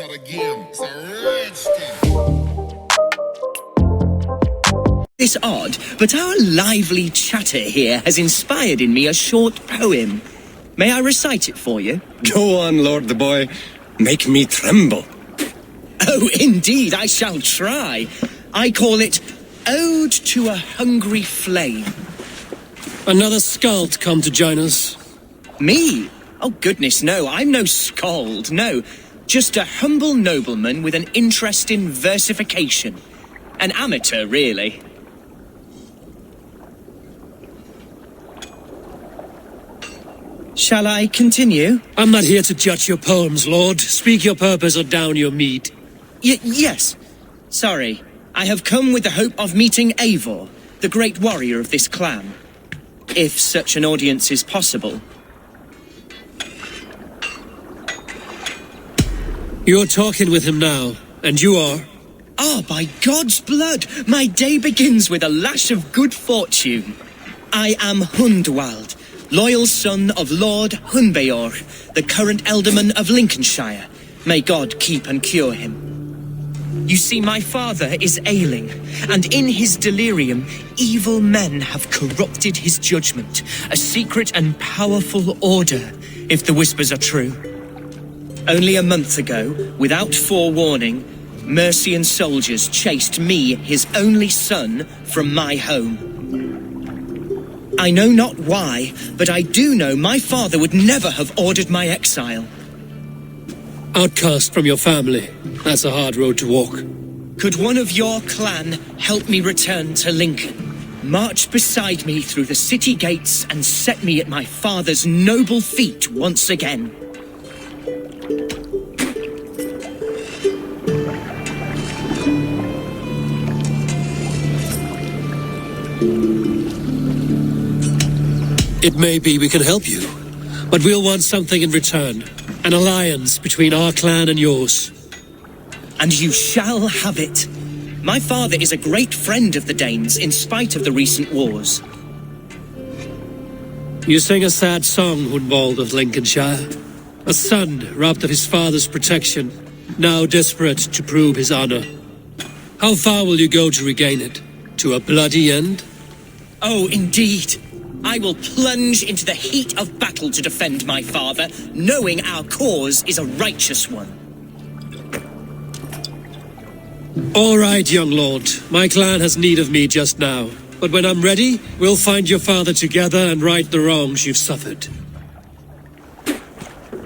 start again. It's a It's odd, but our lively chatter here has inspired in me a short poem. May I recite it for you? Go on, Lord the Boy. Make me tremble. Oh, indeed, I shall try. I call it Ode to a Hungry Flame. Another skald come to join us. Me? Oh, goodness, no, I'm no skald, no. Just a humble nobleman with an interest in versification. An amateur, really. Shall I continue? I'm not here to judge your poems, Lord. Speak your purpose or down your meat. Yes. Sorry. I have come with the hope of meeting Eivor, the great warrior of this clan. If such an audience is possible. You're talking with him now, and you are? Ah, by God's blood, my day begins with a lash of good fortune. I am Hunwald, loyal son of Lord Hunbeor, the current alderman of Lincolnshire. May God keep and cure him. You see, my father is ailing, and in his delirium, evil men have corrupted his judgment, a secret and powerful order, if the whispers are true. Only a month ago, without forewarning, Mercian soldiers chased me, his only son, from my home. I know not why, but I do know my father would never have ordered my exile. Outcast from your family. That's a hard road to walk. Could one of your clan help me return to Lincoln? March beside me through the city gates and set me at my father's noble feet once again. It may be we can help you, but we'll want something in return. An alliance between our clan and yours. And you shall have it. My father is a great friend of the Danes, in spite of the recent wars. You sing a sad song, Hunwald of Lincolnshire. A son robbed of his father's protection, now desperate to prove his honor. How far will you go to regain it? To a bloody end? Oh, indeed. I will plunge into the heat of battle to defend my father, knowing our cause is a righteous one. All right, young lord. My clan has need of me just now. But when I'm ready, we'll find your father together and right the wrongs you've suffered.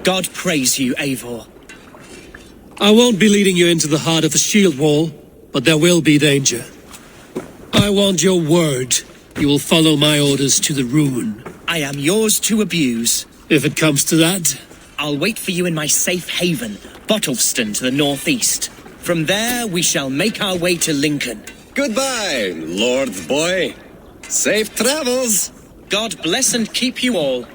God praise you, Eivor. I won't be leading you into the heart of the shield wall, but there will be danger. I want your word. You will follow my orders to the ruin. I am yours to abuse. If it comes to that. I'll wait for you in my safe haven, Bottleston to the northeast. From there, we shall make our way to Lincoln. Goodbye, Lord the Boy. Safe travels. God bless and keep you all.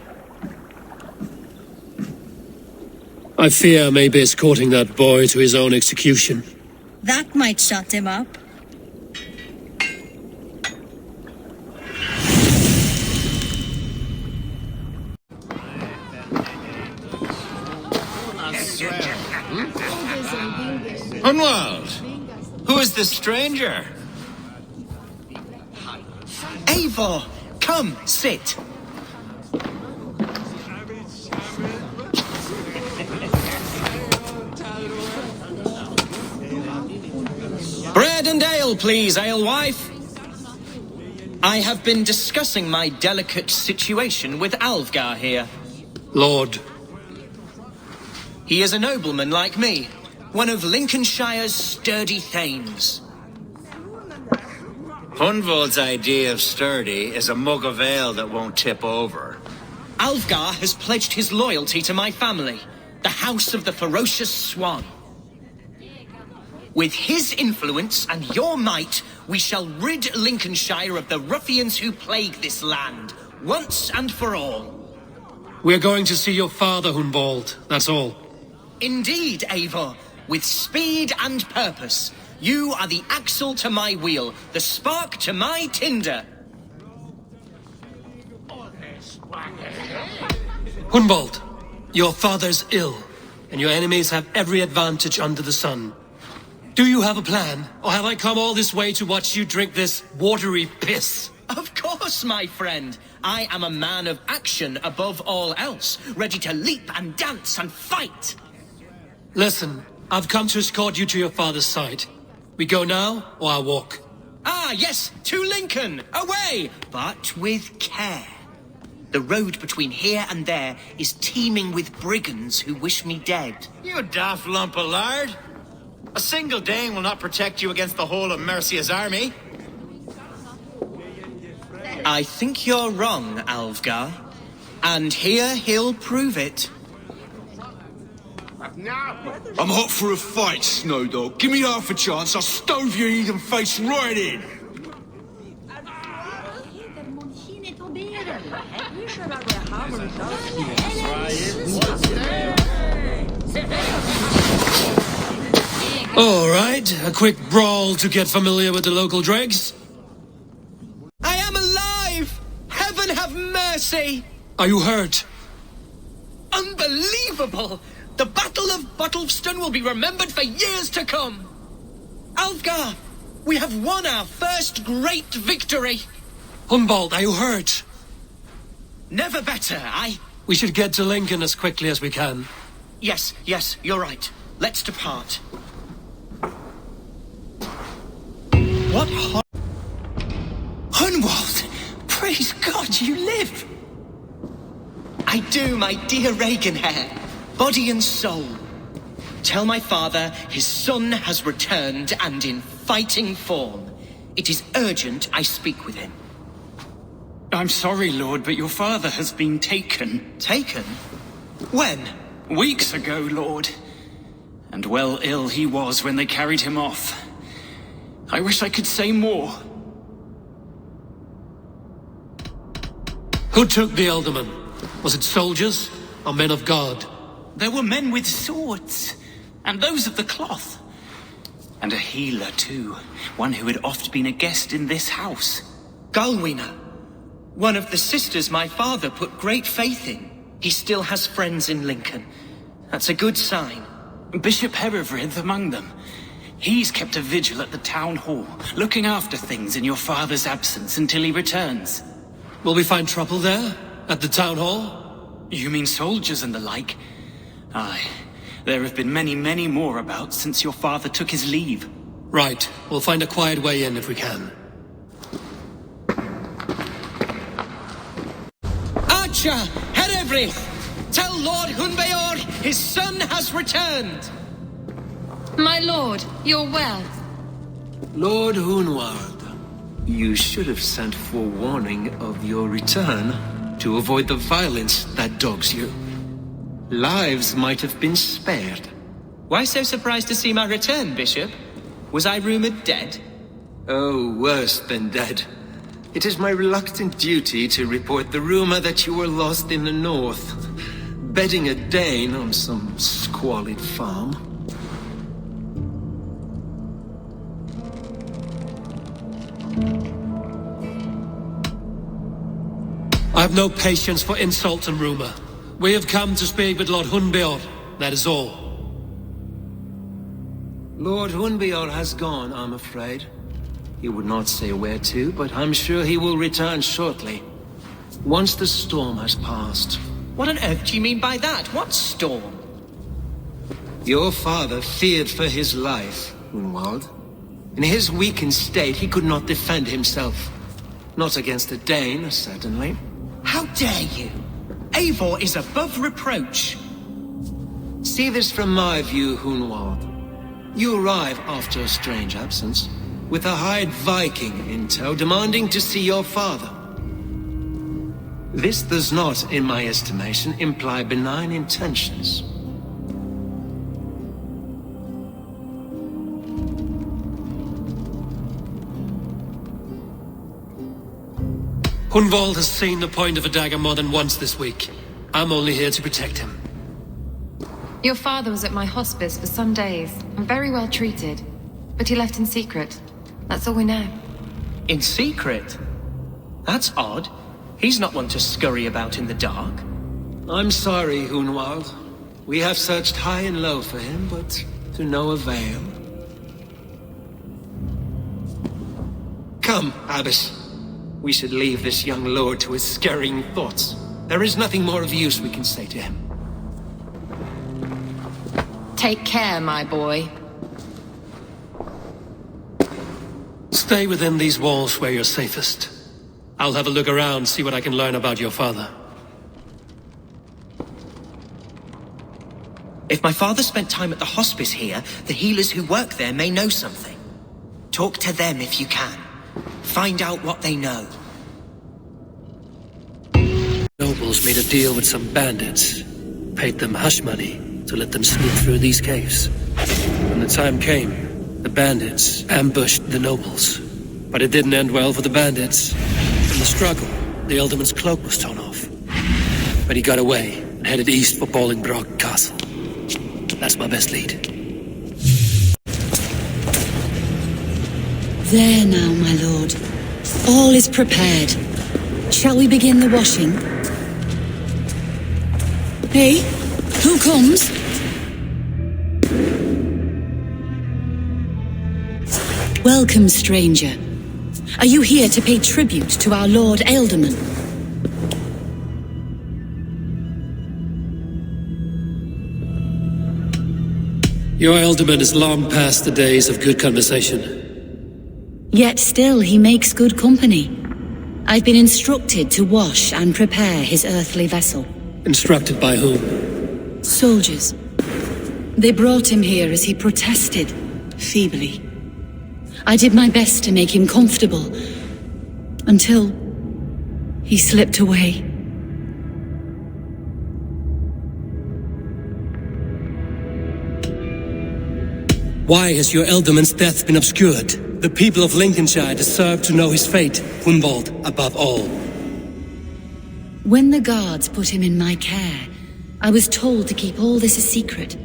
I fear I may be escorting that boy to his own execution. That might shut him up. Hunwald, who is this stranger? Eivor, come, sit. Bread and ale, please, alewife. I have been discussing my delicate situation with Alvgar here. Lord. He is a nobleman like me, one of Lincolnshire's sturdy thanes. Hunwald's idea of sturdy is a mug of ale that won't tip over. Alvgar has pledged his loyalty to my family, the House of the Ferocious Swan. With his influence and your might, we shall rid Lincolnshire of the ruffians who plague this land, once and for all. We're going to see your father, Hunwald, that's all. Indeed, Eivor, with speed and purpose. You are the axle to my wheel, the spark to my tinder. Hunwald, your father's ill. and your enemies have every advantage under the sun. Do you have a plan, or have I come all this way to watch you drink this watery piss? Of course, my friend. I am a man of action above all else, ready to leap and dance and fight. Listen, I've come to escort you to your father's side. We go now, or I walk? Ah, yes, to Lincoln, away, but with care. The road between here and there is teeming with brigands who wish me dead. You daft lump of lard. A single Dane will not protect you against the whole of Mercia's army. I think you're wrong, Alvgar. And here he'll prove it. I'm hot for a fight, Snowdog. Give me half a chance, I'll stove your heathen face right in. All right, a quick brawl to get familiar with the local dregs. I am alive! Heaven have mercy! Are you hurt? Unbelievable! The Battle of Bottleston will be remembered for years to come! Alvgar, we have won our first great victory! Hunwald, are you hurt? Never better, We should get to Lincoln as quickly as we can. Yes, you're right. Let's depart. What Hunwald! Praise God you live! I do, my dear Reaganhair. Body and soul. Tell my father his son has returned and in fighting form. It is urgent I speak with him. I'm sorry, Lord, but your father has been taken. Taken? When? Weeks ago, Lord. And well ill he was when they carried him off. I wish I could say more. Who took the alderman? Was it soldiers or men of God? There were men with swords, and those of the cloth. And a healer, too. One who had oft been a guest in this house. Galwina. One of the sisters my father put great faith in. He still has friends in Lincoln. That's a good sign. Bishop Herefrith among them. He's kept a vigil at the town hall, looking after things in your father's absence until he returns. Will we find trouble there? At the town hall? You mean soldiers and the like? Aye. There have been many, many more about since your father took his leave. Right. We'll find a quiet way in if we can. Archer! Herefrith! Tell Lord Hunbeor his son has returned! My lord, you're well. Lord Hunwald, you should have sent forewarning of your return to avoid the violence that dogs you. Lives might have been spared. Why so surprised to see my return, Bishop? Was I rumored dead? Oh, worse than dead. It is my reluctant duty to report the rumor that you were lost in the north, bedding a Dane on some squalid farm. I have no patience for insult and rumor. We have come to speak with Lord Hunbeor, that is all. Lord Hunbeor has gone, I'm afraid. He would not say where to, but I'm sure he will return shortly. Once the storm has passed. What on earth do you mean by that? What storm? Your father feared for his life, Hunwald. In his weakened state, he could not defend himself. Not against a Dane, certainly. How dare you? Eivor is above reproach. See this from my view, Hunwald. You arrive after a strange absence, with a hired Viking in tow demanding to see your father. This does not, in my estimation, imply benign intentions. Hunwald has seen the point of a dagger more than once this week. I'm only here to protect him. Your father was at my hospice for some days, and very well treated. But he left in secret. That's all we know. In secret? That's odd. He's not one to scurry about in the dark. I'm sorry, Hunwald. We have searched high and low for him, but to no avail. Come, Abbess. We should leave this young lord to his scurrying thoughts. There is nothing more of use we can say to him. Take care, my boy. Stay within these walls where you're safest. I'll have a look around, see what I can learn about your father. If my father spent time at the hospice here, the healers who work there may know something. Talk to them if you can. Find out what they know. Nobles made a deal with some bandits. Paid them hush money to let them sneak through these caves. When the time came, the bandits ambushed the nobles. But it didn't end well for the bandits. In the struggle, the alderman's cloak was torn off. But he got away and headed east for Bolingbroke Castle. That's my best lead. There now, my lord. All is prepared. Shall we begin the washing? Hey, who comes? Welcome, stranger. Are you here to pay tribute to our Lord Alderman? Your alderman is long past the days of good conversation. Yet still he makes good company. I've been instructed to wash and prepare his earthly vessel. Instructed by whom? Soldiers. They brought him here as he protested, feebly. I did my best to make him comfortable, until he slipped away. Why has your alderman's death been obscured? The people of Lincolnshire deserve to know his fate, Hunwald above all. When the guards put him in my care, I was told to keep all this a secret.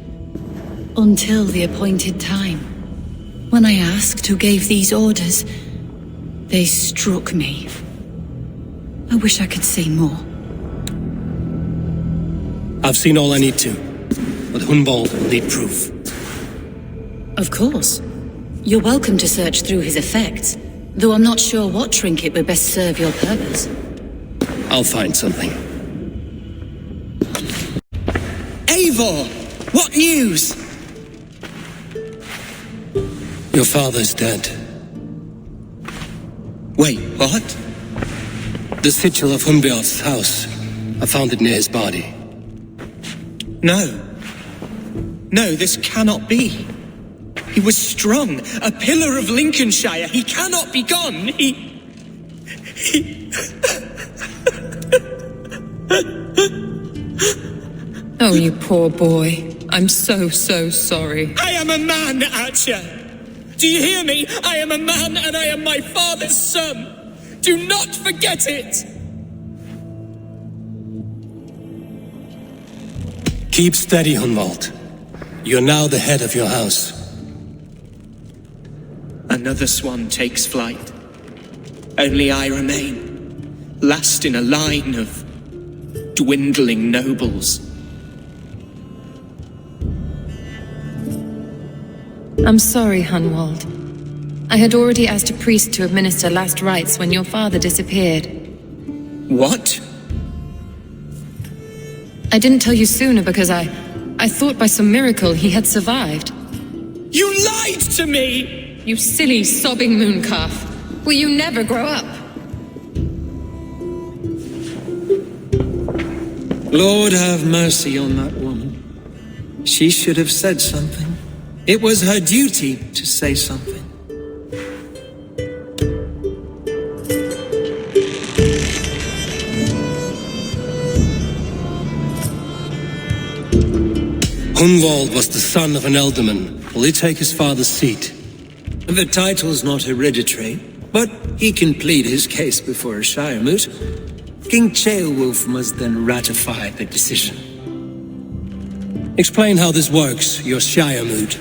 Until the appointed time. When I asked who gave these orders, they struck me. I wish I could say more. I've seen all I need to, but Hunwald will need proof. Of course. You're welcome to search through his effects, though I'm not sure what trinket would best serve your purpose. I'll find something. Eivor! What news? Your father's dead. Wait, what? The sigil of Hunwald's house. I found it near his body. No. No, this cannot be. He was strong, a pillar of Lincolnshire. He cannot be gone. He... Oh, you poor boy. I'm so sorry. I am a man, Archer. Do you hear me? I am a man and I am my father's son. Do not forget it. Keep steady, Hunwald. You're now the head of your house. Another swan takes flight. Only I remain, last in a line of dwindling nobles. I'm sorry, Hunwald. I had already asked a priest to administer last rites when your father disappeared. What? I didn't tell you sooner because I thought by some miracle he had survived. You lied to me! You silly, sobbing mooncalf. Will you never grow up? Lord have mercy on that woman. She should have said something. It was her duty to say something. Hunwald was the son of an alderman. Will he take his father's seat? The title's not hereditary, but he can plead his case before a Shire moot. King Ceolwulf must then ratify the decision. Explain how this works, your Shire moot.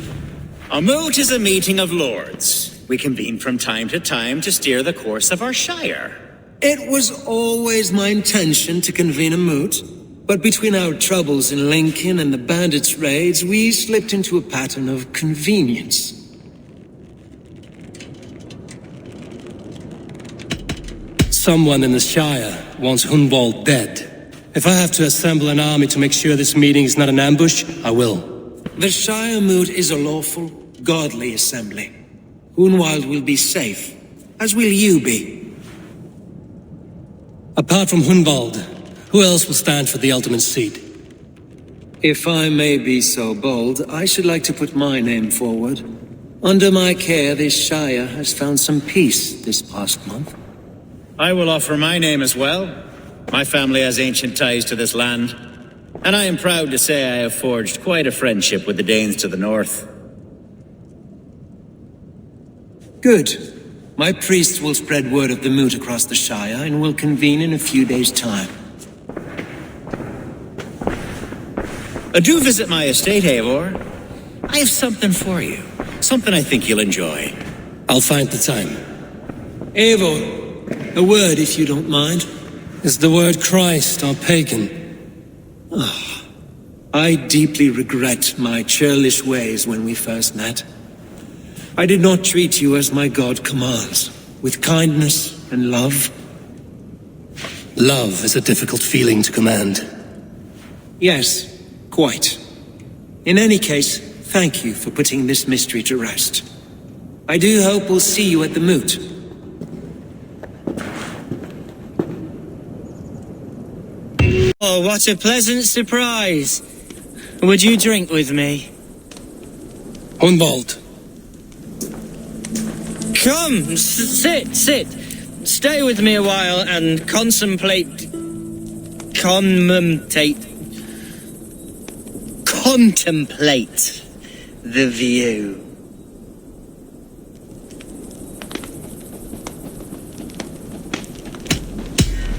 A moot is a meeting of lords. We convene from time to time to steer the course of our Shire. It was always my intention to convene a moot, But between our troubles in Lincoln and the bandits' raids, we slipped into a pattern of convenience. Someone in the Shire wants Hunwald dead. If I have to assemble an army to make sure this meeting is not an ambush, I will. The Shire moot is a lawful, godly assembly. Hunwald will be safe, as will you be. Apart from Hunwald, who else will stand for the ultimate seat? If I may be so bold, I should like to put my name forward. Under my care, this Shire has found some peace this past month. I will offer my name as well. My family has ancient ties to this land, and I am proud to say I have forged quite a friendship with the Danes to the north. Good. My priests will spread word of the moot across the Shire and will convene in a few days' time. Do visit my estate, Eivor. I have something for you. Something I think you'll enjoy. I'll find the time. Eivor, a word if you don't mind. Is the word Christ or pagan? I deeply regret my churlish ways when we first met. I did not treat you as my God commands, with kindness and love. Love is a difficult feeling to command. Yes, quite. In any case, thank you for putting this mystery to rest. I do hope we'll see you at the moot. Oh, what a pleasant surprise. Would you drink with me? Hunwald. Come, sit. Stay with me a while and contemplate the view.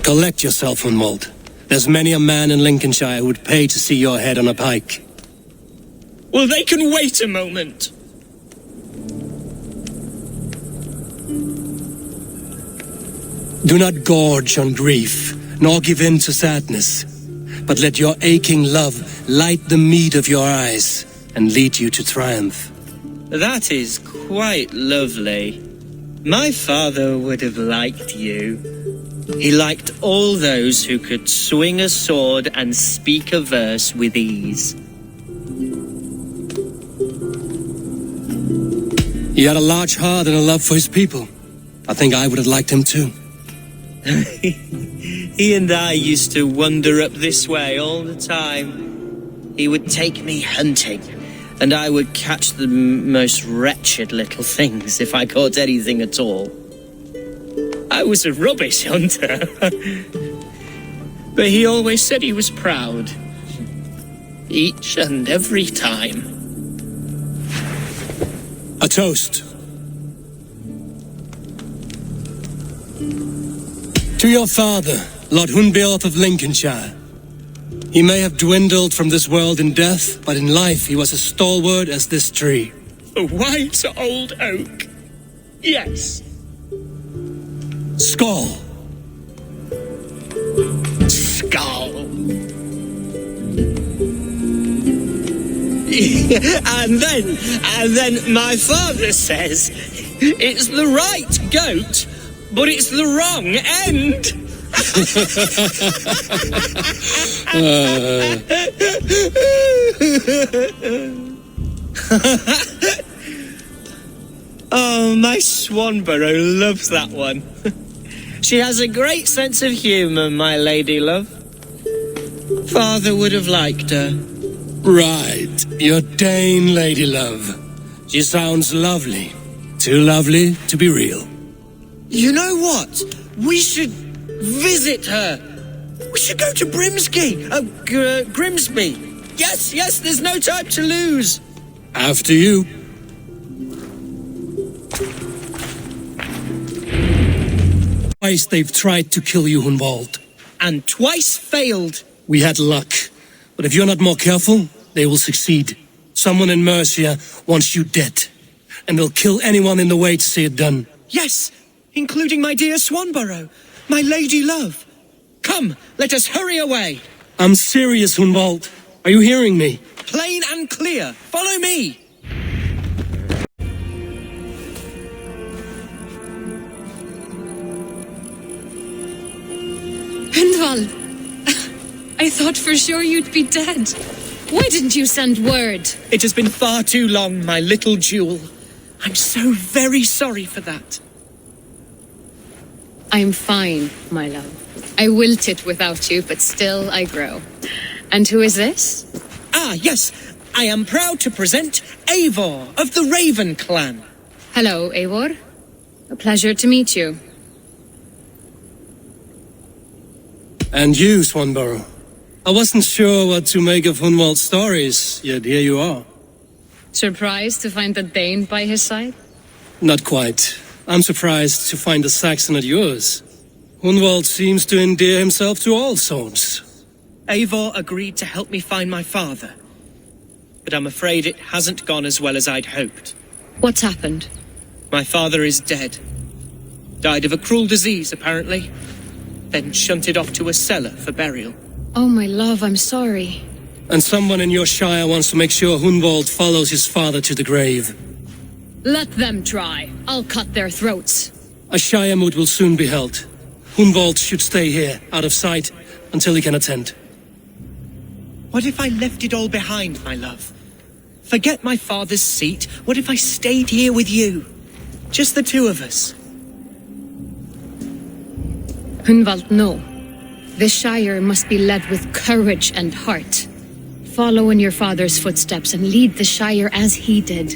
Collect yourself, Hunwald. There's many a man in Lincolnshire who would pay to see your head on a pike. Well, they can wait a moment. Do not gorge on grief, nor give in to sadness, but let your aching love light the mead of your eyes and lead you to triumph. That is quite lovely. My father would have liked you. He liked all those who could swing a sword and speak a verse with ease. He had a large heart and a love for his people. I think I would have liked him too. He and I used to wander up this way all the time. He would take me hunting, and I would catch the most wretched little things if I caught anything at all. I was a rubbish hunter. But he always said he was proud. Each and every time. A toast. To your father, Lord Hunbeorth of Lincolnshire. He may have dwindled from this world in death, but in life he was as stalwart as this tree. A white old oak. Yes. Skull. Skull. And then my father says it's the right goat, but it's the wrong end. Oh, my Swanborough loves that one. She has a great sense of humour, my lady love. Father would have liked her. Right, your Dane lady love. She sounds lovely. Too lovely to be real. You know what? We should visit her. We should go to Grimsby. Yes, there's no time to lose. After you. Twice they've tried to kill you, Hunwald. And twice failed. We had luck. But if you're not more careful, they will succeed. Someone in Mercia wants you dead. And they'll kill anyone in the way to see it done. Yes, including my dear Swanborough, my lady love. Come, let us hurry away. I'm serious, Hunwald. Are you hearing me? Plain and clear. Follow me. Hunwald, I thought for sure you'd be dead. Why didn't you send word? It has been far too long, my little jewel. I'm so very sorry for that. I'm fine, my love. I wilted without you, but still I grow. And who is this? Ah, yes. I am proud to present Eivor of the Raven clan. Hello, Eivor. A pleasure to meet you. And you, Swanborough. I wasn't sure what to make of Hunwald's stories, yet here you are. Surprised to find the Dane by his side? Not quite. I'm surprised to find the Saxon at yours. Hunwald seems to endear himself to all sorts. Eivor agreed to help me find my father. But I'm afraid it hasn't gone as well as I'd hoped. What's happened? My father is dead. Died of a cruel disease, apparently. Then shunted off to a cellar for burial. Oh, my love, I'm sorry. And someone in your Shire wants to make sure Hunwald follows his father to the grave. Let them try. I'll cut their throats. A Shire moot will soon be held. Hunwald should stay here, out of sight, until he can attend. What if I left it all behind, my love? Forget my father's seat. What if I stayed here with you? Just the two of us. Hunwald, no. The Shire must be led with courage and heart. Follow in your father's footsteps and lead the Shire as he did.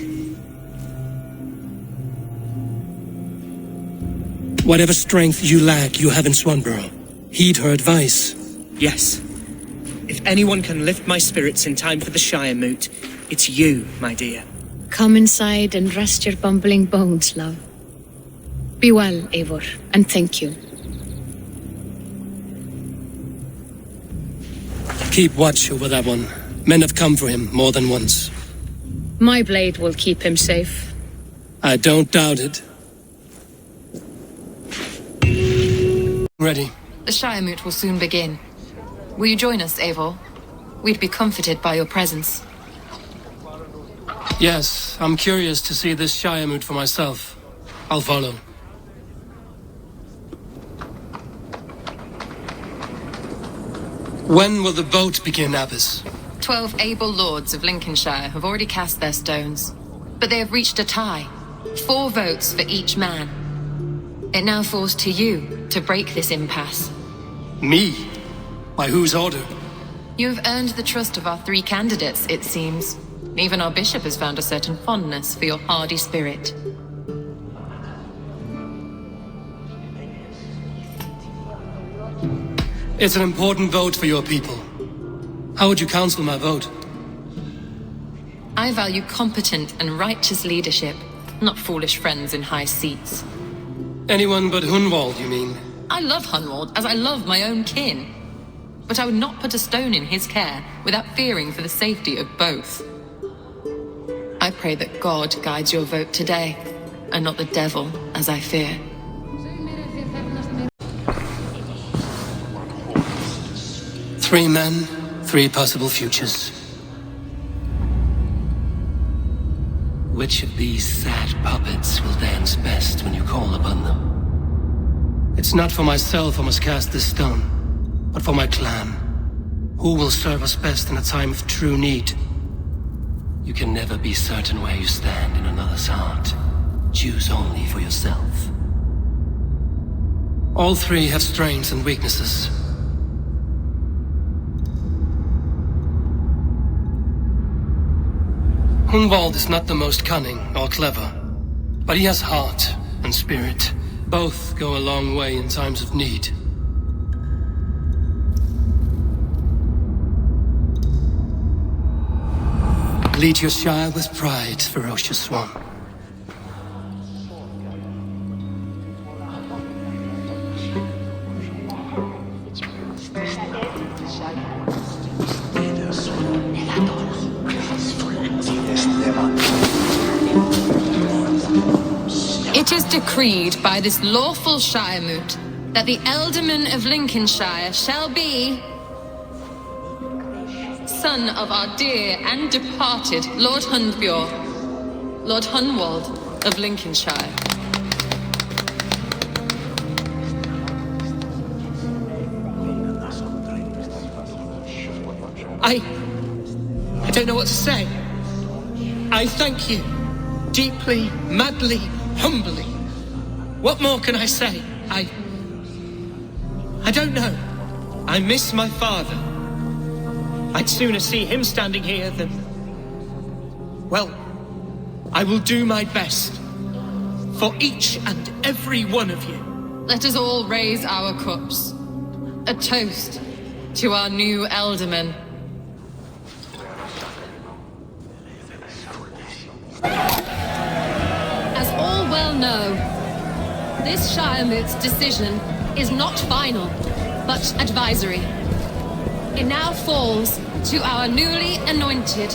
Whatever strength you lack, you have in Swanborough. Heed her advice. Yes. If anyone can lift my spirits in time for the Shire moot, it's you, my dear. Come inside and rest your bumbling bones, love. Be well, Eivor, and thank you. Keep watch over that one. Men have come for him more than once. My blade will keep him safe. I don't doubt it. Ready. The Shire moot will soon begin. Will you join us, Eivor? We'd be comforted by your presence. Yes, I'm curious to see this Shire moot for myself. I'll follow. When will the vote begin, Abbess? 12 able lords of Lincolnshire have already cast their stones, but they have reached a tie. 4 votes for each man. It now falls to you to break this impasse. Me? By whose order? You have earned the trust of our 3 candidates, it seems. Even our bishop has found a certain fondness for your hardy spirit. It's an important vote for your people. How would you counsel my vote? I value competent and righteous leadership, not foolish friends in high seats. Anyone but Hunwald, you mean? I love Hunwald as I love my own kin. But I would not put a stone in his care without fearing for the safety of both. I pray that God guides your vote today, and not the devil, as I fear. Three men, 3 possible futures. Which of these sad puppets will dance best when you call upon them? It's not for myself I must cast this stone, but for my clan. Who will serve us best in a time of true need? You can never be certain where you stand in another's heart. Choose only for yourself. All 3 have strengths and weaknesses. Hunwald is not the most cunning or clever, but he has heart and spirit. Both go a long way in times of need. Lead your Shire with pride, ferocious swan. It is decreed by this lawful Shire moot that the alderman of Lincolnshire shall be son of our dear and departed Lord Hundbjorn, Lord Hunwald of Lincolnshire. I don't know what to say. I thank you. Deeply, madly, humbly. What more can I say? I don't know. I miss my father. I'd sooner see him standing here than... Well, I will do my best. For each and every one of you. Let us all raise our cups. A toast to our new alderman. As all well know, this Shire moot's decision is not final, but advisory. It now falls to our newly anointed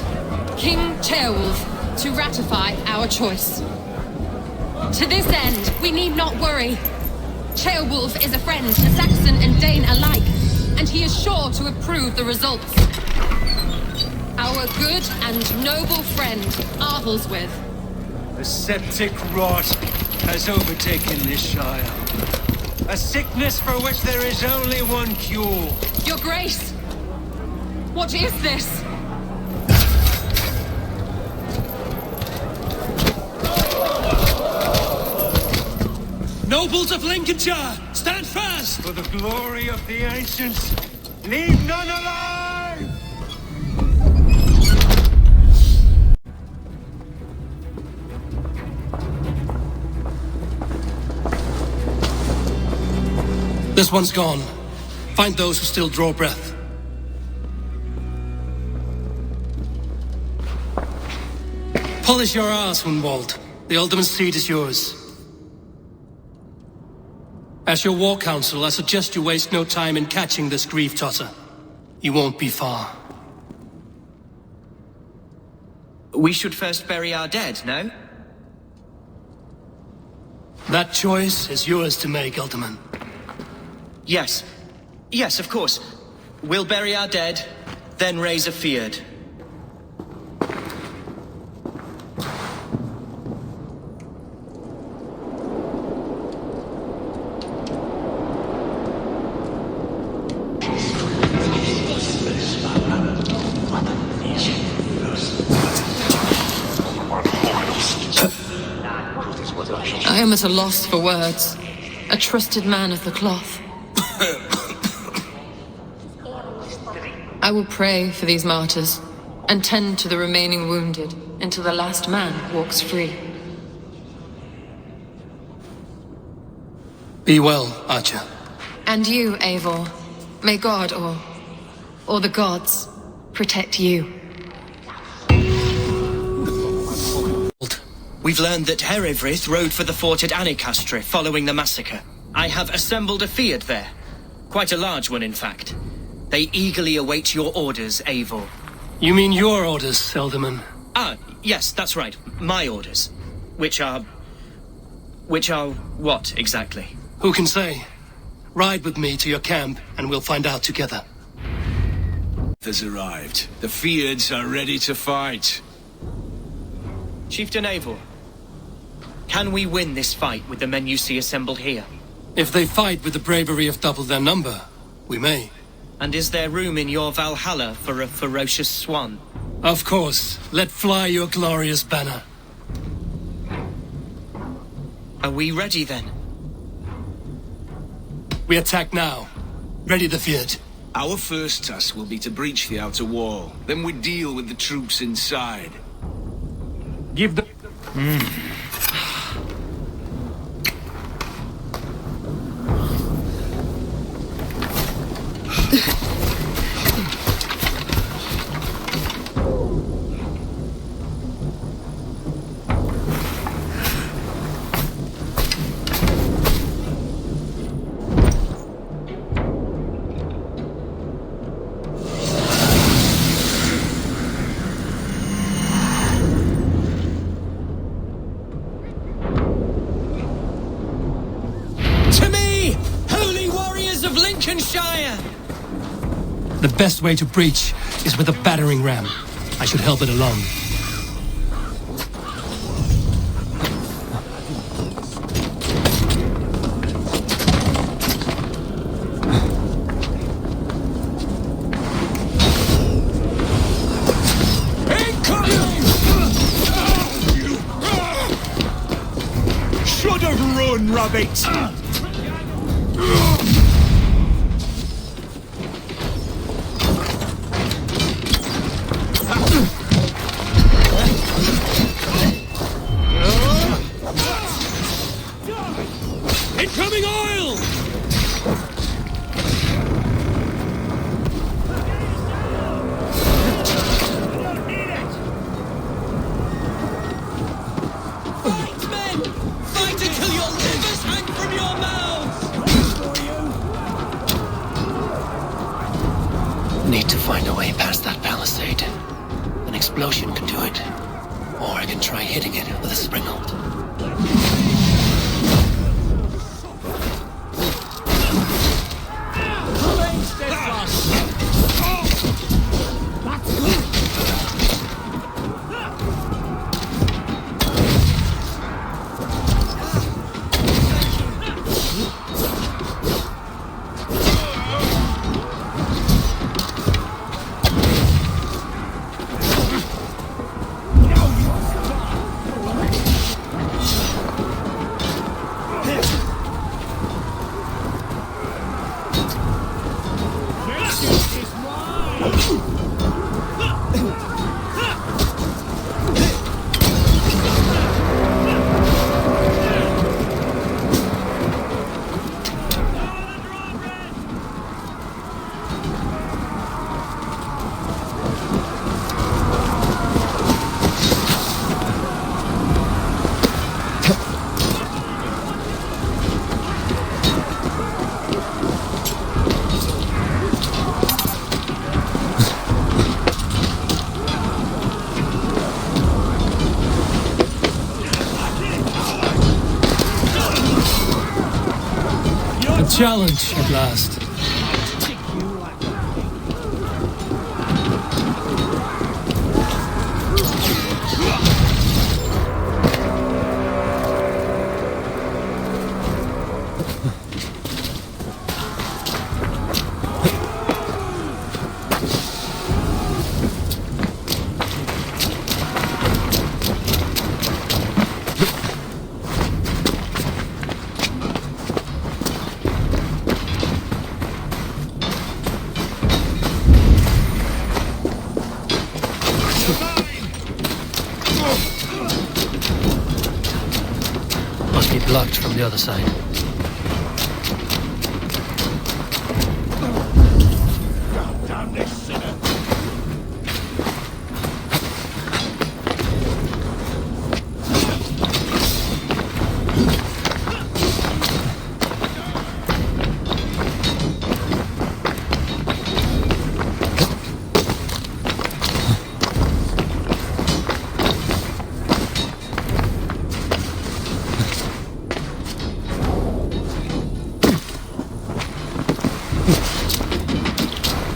King Ceolwulf to ratify our choice. To this end, we need not worry. Ceolwulf is a friend to Saxon and Dane alike, and he is sure to approve the results. Our good and noble friend, Arthelswith. The septic rot has overtaken this Shire. A sickness for which there is only one cure. Your Grace! What is this? Nobles of Lincolnshire, stand fast! For the glory of the ancients, leave none alive! This one's gone. Find those who still draw breath. Polish your arse, Hunwald. The alderman's seat is yours. As your war council, I suggest you waste no time in catching this grief-tosser. You won't be far. We should first bury our dead, no? That choice is yours to make, alderman. Yes. Yes, of course. We'll bury our dead, then raise a feard. I am at a loss for words. A trusted man of the cloth. I will pray for these martyrs and tend to the remaining wounded until the last man walks free. Be well, Archer. And you, Eivor. May God, or the gods, protect you. We've learned that Herefrith rode for the fort at Annicastre following the massacre. I have assembled a feard there. Quite a large one, in fact. They eagerly await your orders, Eivor. You mean your orders, alderman? Ah, yes, that's right. My orders. Which are what, exactly? Who can say? Ride with me to your camp, and we'll find out together. Has arrived. The Feards are ready to fight. Chieftain Eivor, can we win this fight with the men you see assembled here? If they fight with the bravery of double their number, we may. And is there room in your Valhalla for a ferocious swan? Of course. Let fly your glorious banner. Are we ready then? We attack now. Ready the field. Our first task will be to breach the outer wall. Then we deal with the troops inside. Give the... Shire! The best way to breach is with a battering ram. I should help it along. Should have run, rabbit! Incoming oil! Fight, men! Fight until your livers hang from your mouths! Need to find a way past that palisade. An explosion can do it. Or I can try hitting it with a springald. Challenge at last. Must be blocked from the other side. Damn this sinner!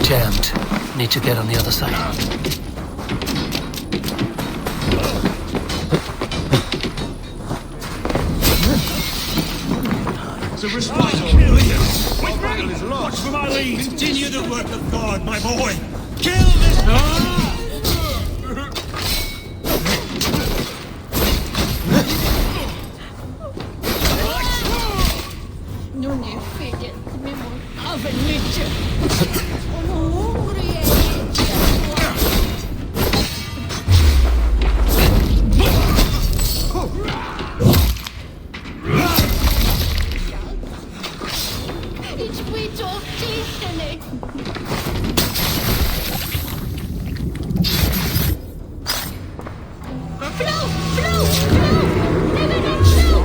Jammed. Need to get on the other side. It's a response to kill him! Watch for my lead! Continue the work of God, my boy! Kill this... Non è figlia, mi mortava invece. It's we talk destiny. Flow! Flow! Flow! Never let flow!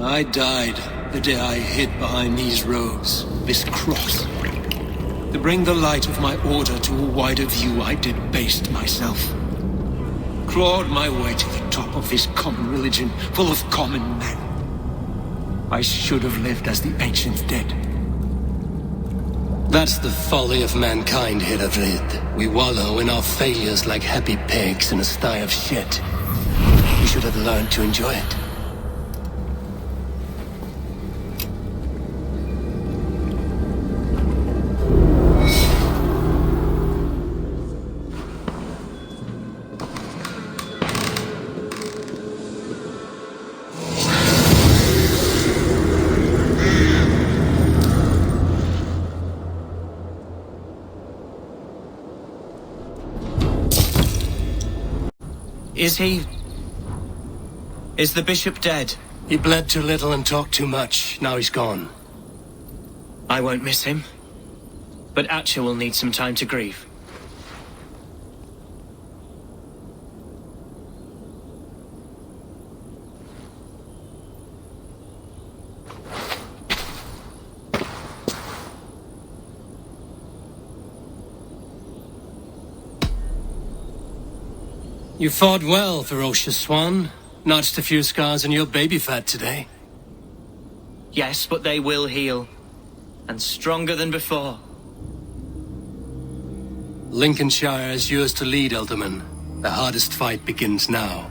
I died the day I hid behind these robes, this cross. To bring the light of my order to a wider view, I debased myself. Clawed my way to the top of this common religion, full of common men. I should have lived as the ancients did. That's the folly of mankind, Heravrid. We wallow in our failures like happy pigs in a sty of shit. We should have learned to enjoy it. Is the bishop dead? He bled too little and talked too much. Now he's gone. I won't miss him. But Atcha will need some time to grieve. You fought well, ferocious swan. Notched a few scars on your baby fat today. Yes, but they will heal. And stronger than before. Lincolnshire is yours to lead, alderman. The hardest fight begins now.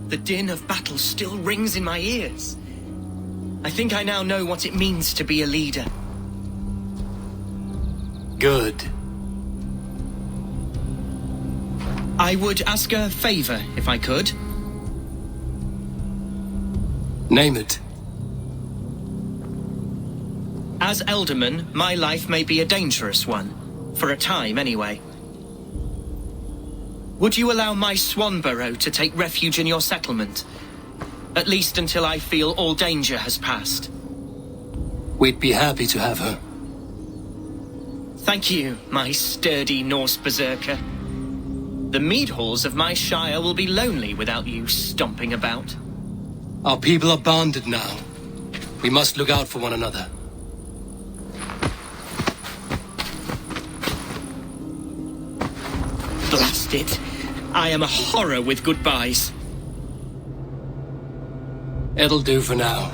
The din of battle still rings in my ears. I think I now know what it means to be a leader. Good. I would ask a favor, if I could. Name it. As alderman, my life may be a dangerous one. For a time, anyway. Would you allow my swan burrow to take refuge in your settlement? At least until I feel all danger has passed. We'd be happy to have her. Thank you, my sturdy Norse berserker. The mead halls of my Shire will be lonely without you stomping about. Our people are bonded now. We must look out for one another. Blast it. I am a horror with goodbyes. It'll do for now.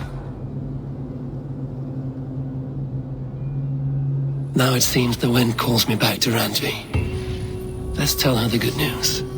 Now it seems the wind calls me back to Randvi. Let's tell her the good news.